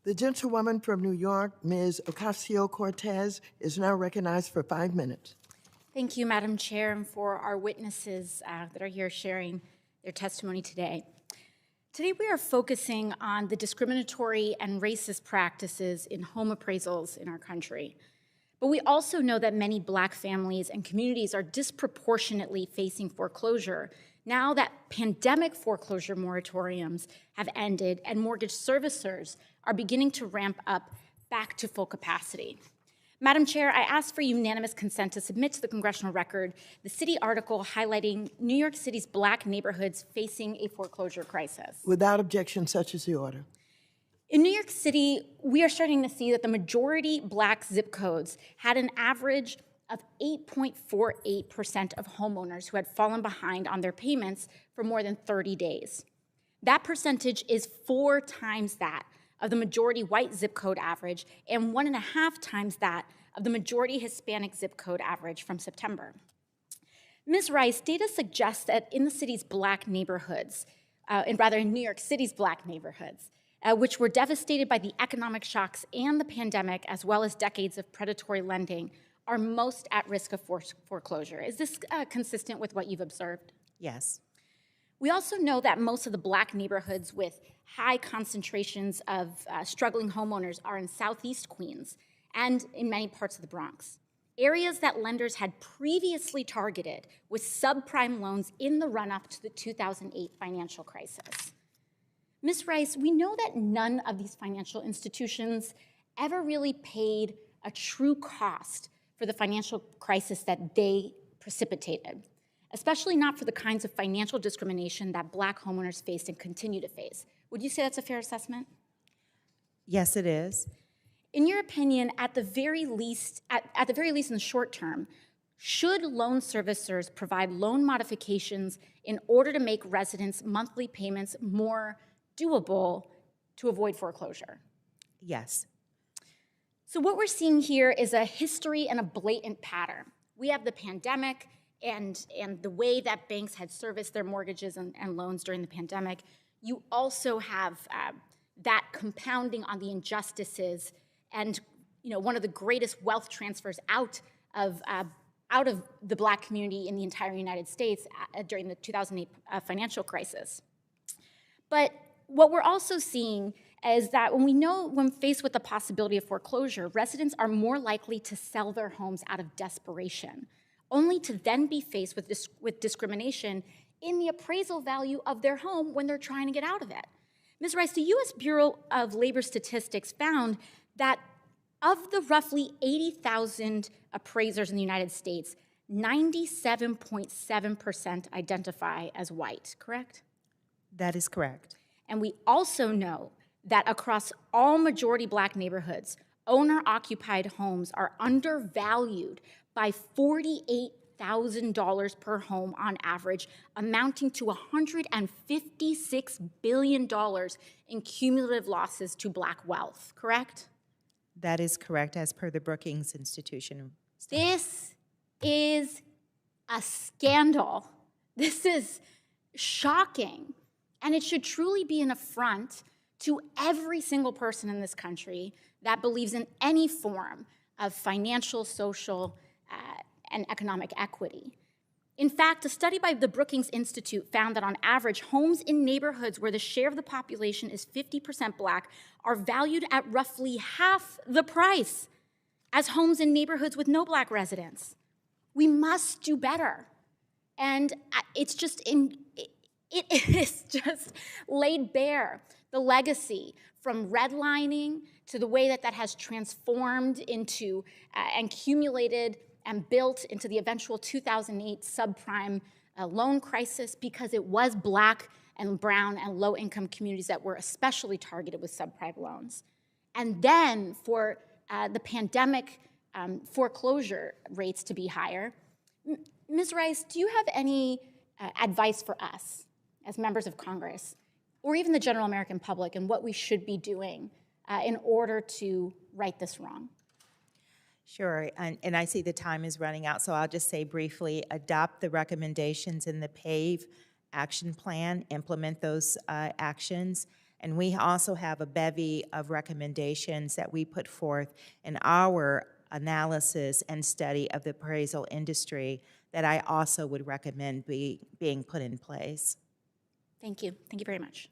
The gentlewoman from New York, Ms. Ocasio Cortez, is now recognized for 5 minutes. Thank you, Madam Chair, and for our witnesses that are here sharing their testimony today. Today we are focusing on the discriminatory and racist practices in home appraisals in our country. But we also know that many Black families and communities are disproportionately facing foreclosure now that pandemic foreclosure moratoriums have ended and mortgage servicers are beginning to ramp up back to full capacity. Madam Chair, I ask for unanimous consent to submit to the congressional record the city article highlighting New York City's Black neighborhoods facing a foreclosure crisis. Without objection, such is the order. In New York City, we are starting to see that the majority Black zip codes had an average of 8.48% of homeowners who had fallen behind on their payments for more than 30 days. That percentage is 4 times that of the majority white zip code average and 1.5 times that of the majority Hispanic zip code average from September. Ms. Rice, data suggests that in the city's Black neighborhoods, in New York City's Black neighborhoods, which were devastated by the economic shocks and the pandemic, as well as decades of predatory lending, are most at risk of foreclosure. Is this consistent with what you've observed? Yes. We also know that most of the Black neighborhoods with high concentrations of struggling homeowners are in Southeast Queens and in many parts of the Bronx, areas that lenders had previously targeted with subprime loans in the run-up to the 2008 financial crisis. Ms. Rice, we know that none of these financial institutions ever really paid a true cost for the financial crisis that they precipitated, especially not for the kinds of financial discrimination that Black homeowners faced and continue to face. Would you say that's a fair assessment? Yes, it is. In your opinion, at the very least in the short term, should loan servicers provide loan modifications in order to make residents' monthly payments more doable to avoid foreclosure? Yes. So what we're seeing here is a history and a blatant pattern. We have the pandemic and the way that banks had serviced their mortgages and loans during the pandemic. You also have that compounding on the injustices and one of the greatest wealth transfers out of the Black community in the entire United States during the 2008 financial crisis. But what we're also seeing is that when faced with the possibility of foreclosure, residents are more likely to sell their homes out of desperation, only to then be faced with discrimination in the appraisal value of their home when they're trying to get out of it. Ms. Rice, the U.S. Bureau of Labor Statistics found that of the roughly 80,000 appraisers in the United States, 97.7% identify as white, correct? That is correct. And we also know that across all majority Black neighborhoods, owner-occupied homes are undervalued by $48,000 per home on average, amounting to $156 billion in cumulative losses to Black wealth, correct? That is correct, as per the Brookings Institution. This is a scandal. This is shocking. And it should truly be an affront to every single person in this country that believes in any form of financial, social, and economic equity. In fact, a study by the Brookings Institute found that on average, homes in neighborhoods where the share of the population is 50% Black are valued at roughly half the price as homes in neighborhoods with no Black residents. We must do better. And it is just laid bare the legacy from redlining to the way that has transformed into and accumulated and built into the eventual 2008 subprime loan crisis, because it was Black and brown and low-income communities that were especially targeted with subprime loans. And then for the pandemic foreclosure rates to be higher. Ms. Rice, do you have any advice for us as members of Congress, or even the general American public, and what we should be doing in order to right this wrong? Sure, and I see the time is running out, so I'll just say briefly, adopt the recommendations in the PAVE action plan, implement those actions, And we also have a bevy of recommendations that we put forth in our analysis and study of the appraisal industry that I also would recommend being put in place. Thank you. Thank you very much.